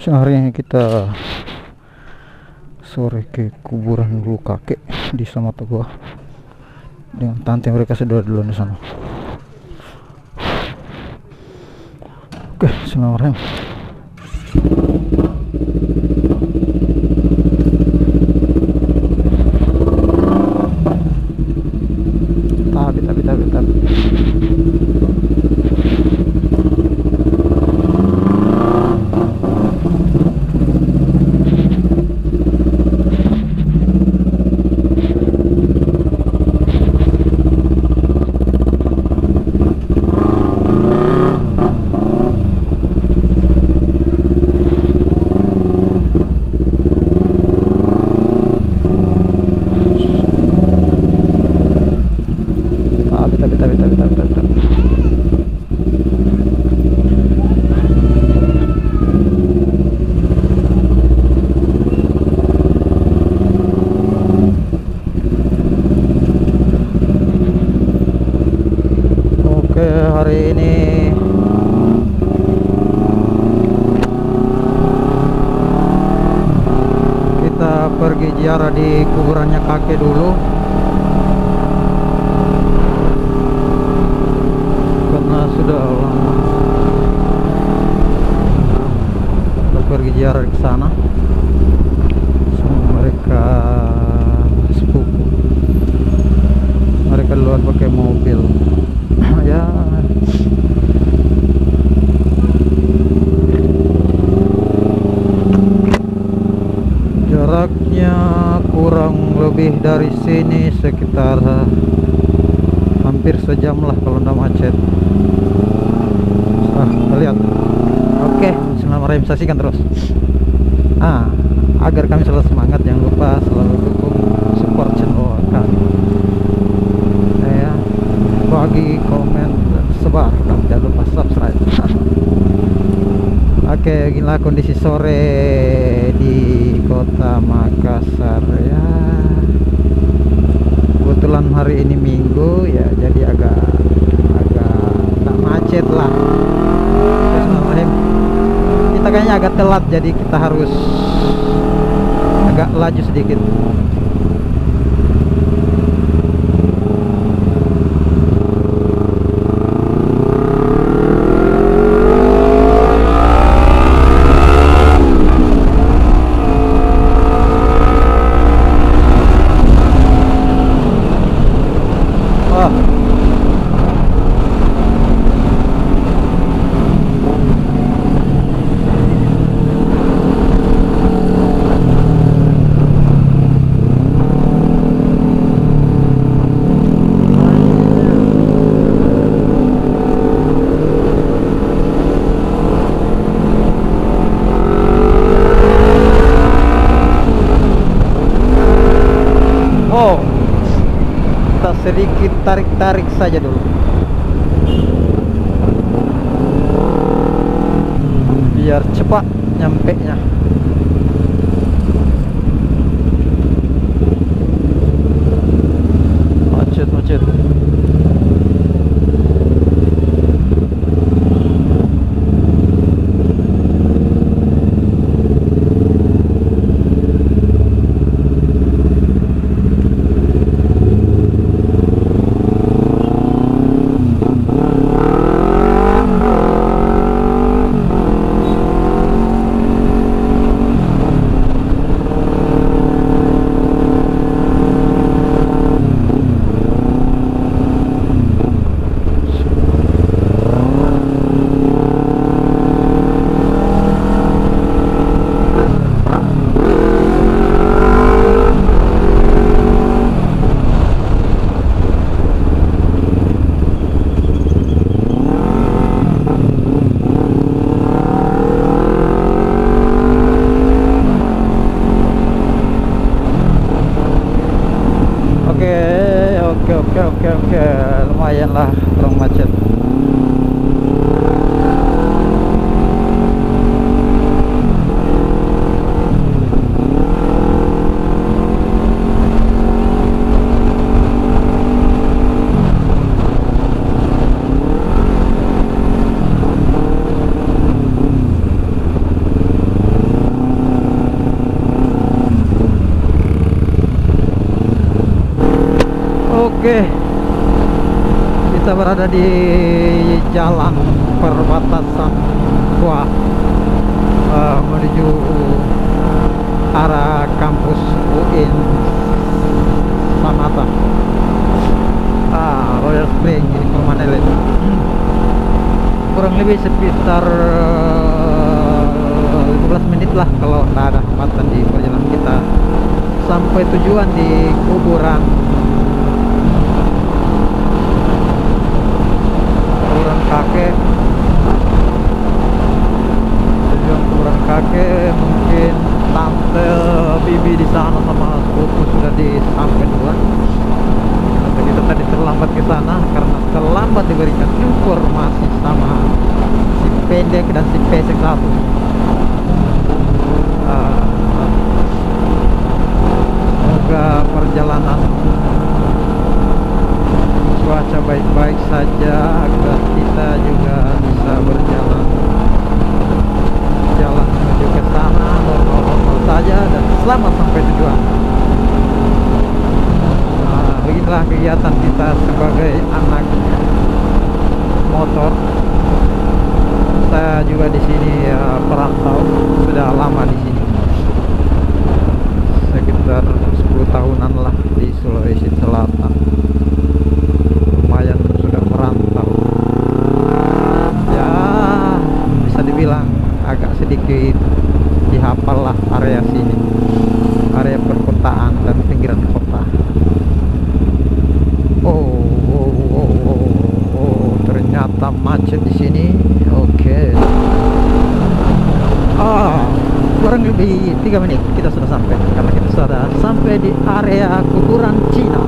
Sehari kita sore ke kuburan dulu kakek di Samata gua dengan tante, mereka sudah duluan di sana. Oke, Bismillahirrahmanirrahim. Tapi. Oke, hari ini kita pergi ziarah di kuburannya kakek dulu, karena sudah lama kita pergi ziarah ke sana. Mereka sepupu, mereka duluan pakai mobil. Ya, jaraknya kurang lebih dari sini sekitar hampir sejam lah kalau nggak macet. Kita lihat. Oke, Bismillahirrahmanirrahim, saksikan terus. Agar kami selalu semangat, jangan lupa selalu dukung, support channel kami. Bagi, komen, dan sebar, dan jangan lupa subscribe. Oke, inilah kondisi sore di kota Makassar ya. Kebetulan hari ini Minggu ya, jadi agak tak macet lah. Kita kayaknya agak telat, jadi kita harus agak laju sedikit. Kita sedikit tarik-tarik saja dulu biar cepat nyampe nya. Macet. Oke, lumayan lah kurang macet. Oke, kita berada di jalan perbatasan Goa menuju arah kampus UIN Sanata. Royal Spring ini Permanele. Kurang lebih sekitar 15 menit lah kalau tidak ada hambatan di perjalanan kita sampai tujuan di kuburan kakek. Tujuan kuburan kakek, mungkin tante bibi di sana sama sepupu sudah disampai duluan. Kita tadi terlambat ke sana karena terlambat diberikan informasi sama si pendek dan si pesek satu. Semoga perjalanan cuaca baik-baik saja agar kita juga bisa berjalan menuju ke sana normal-normal saja dan selamat sampai tujuan. Beginilah kegiatan kita sebagai anak motor. Saya juga di sini perantau, sudah lama di sini, sekitar 10 tahunan lah di Sulawesi Selatan. Lumayan sudah merantau. Ya, bisa dibilang agak sedikit dihafal lah area sini, area perkotaan dan pinggiran kota. Ternyata macet di sini. Oke. Kurang lebih 3 menit kita sudah sampai, karena kita sudah sampai di area kuburan Cina.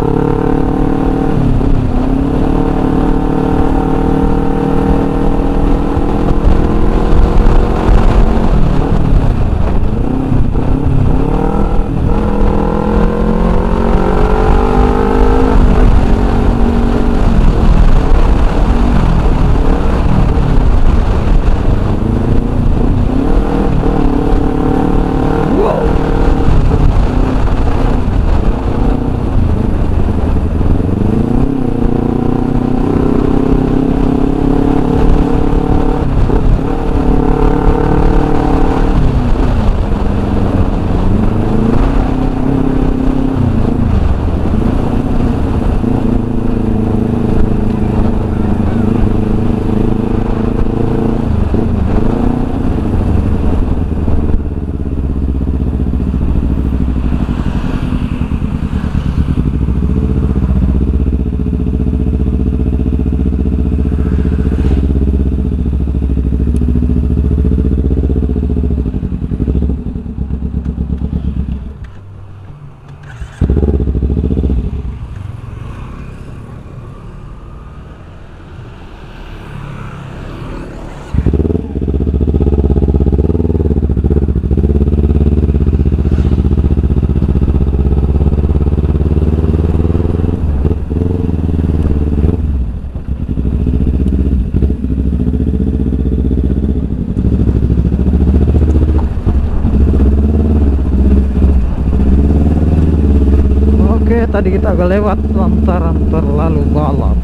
Tadi kita agak lewat lantaran terlalu balap.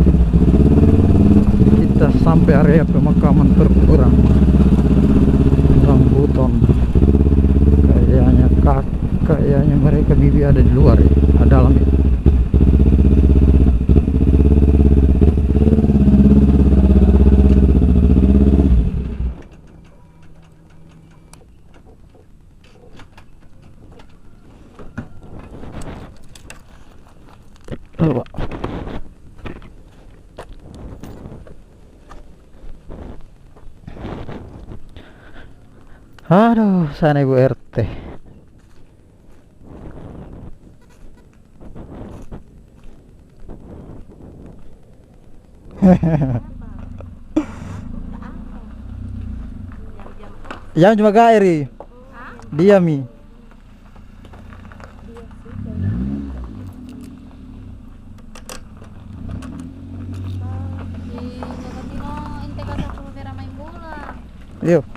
Kita sampai area pemakaman perkuburan rambutan. Kayaknya mereka bibi ada di luar ya, ada dalam ya. Aduh, sana Ibu RT. Jam cuma gairi. Diami. Yuk.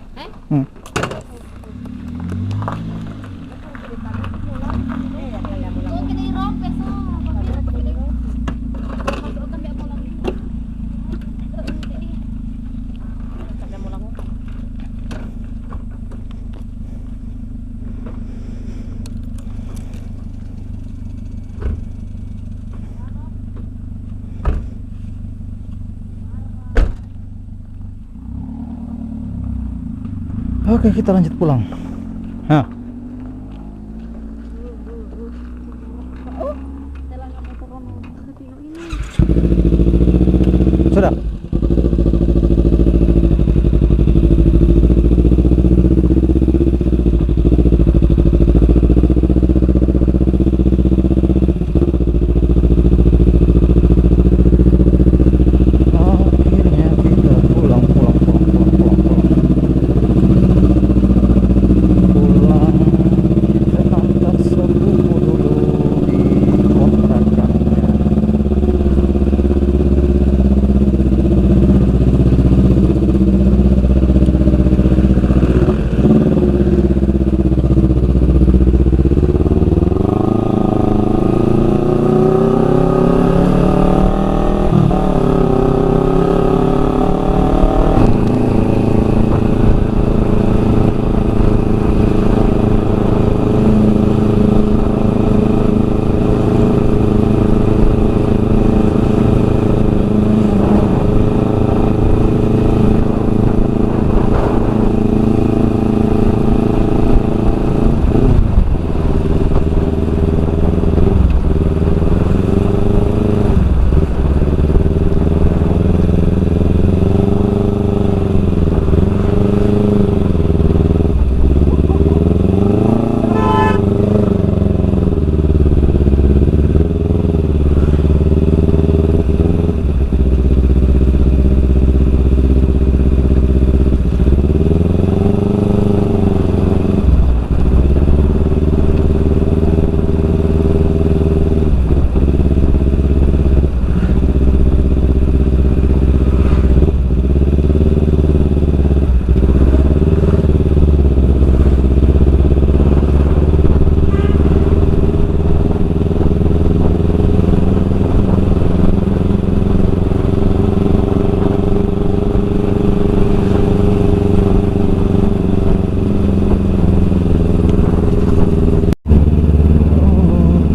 Oke, kita lanjut pulang. Nah, sudah. Akhirnya kita pulang. Pulang ke atas sepupu dulu di kontrakannya.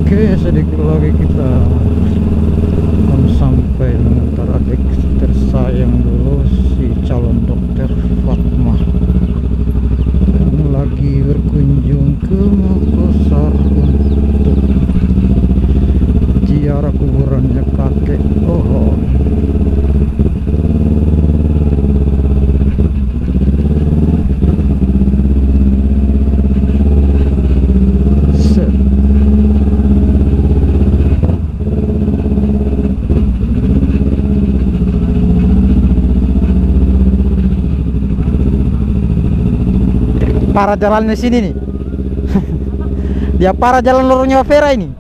Oke, sedikit lagi kita akan sampai mengantar adik tersayang dulu, si calon dokter Fatmah yang lagi berkunjung ke Makassar untuk ziarah kuburannya kakek Ohon. Para jalan di sini nih. Dia para jalan lorongnya Vera ini.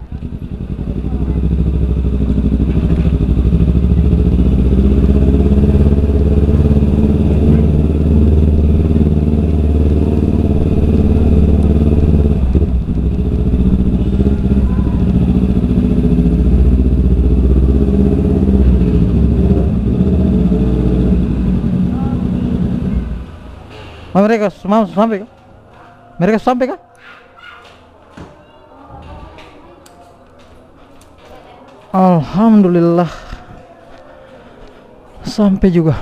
Mereka mau sampai kah? Mereka sampai kah? Alhamdulillah sampai juga.